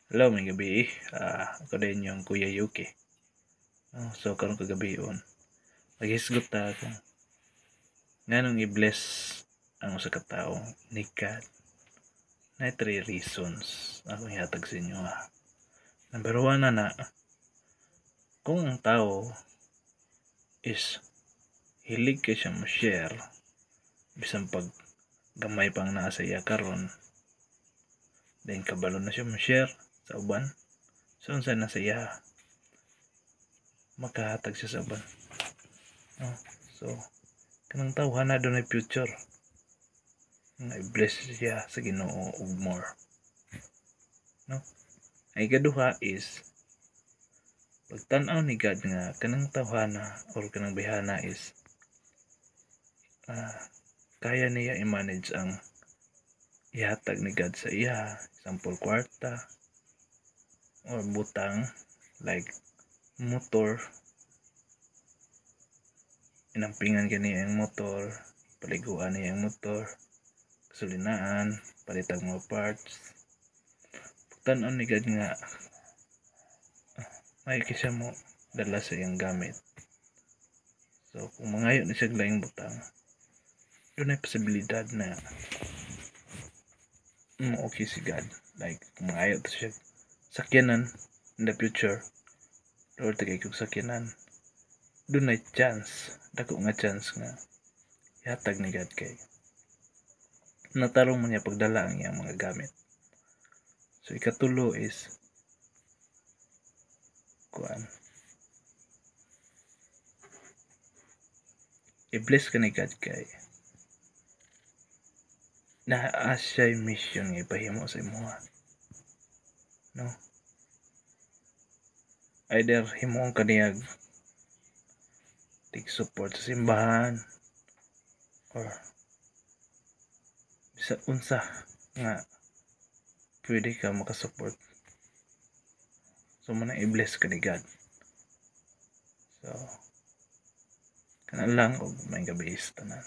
Hello, may gabi. Ako din yung Kuya Yuki. So, karon kagabi on. Maghisgot ta kung nganong i-bless ang usa ka tawo ni God. Na 3 reasons akong ihatag sa inyo. Number 1 na kung ang tao is hilig kay siya mo-share bisan pag gamay pang naa sa iya karon, then kabalo na siya mo-share sa uban. So, unsa na sa iya makahatag siya sa uban. So, kanang tawhan na dunay future nga i-bless siya sa Ginoo og more, no? Ay ikaduha is pagtan-aw ni God nga kanang tawhana or kanang bihana is kaya niya i-manage ang ihatag ni God sa iya, example kwarta or butang like motor, inampingan kaniya ang motor, paliguan niya ang motor, kasulinaan, palitag mga parts. Tan-on ni God nga may kisa mo dala sa iyang gamit. So kung mangayo ni siya laing butang, doon ay posibilidad na okay si God. Like kung mangayo to siya sakyanan in the future, or tagay kong sakyanan, doon ay chance, dako nga chance nga ihatag ni God kay natarong man niya pagdala ang iyang mga gamit. So ikatulo is kuan, i-bless ka ni God kay naa siya mission nga ipahimo sa imuha, no? Either himuon kaniyag tig support sa simbahan or bisa unsa nga pwede ka makasupport. So man i-bless ka ni God. So kana lang og may gabi tanan.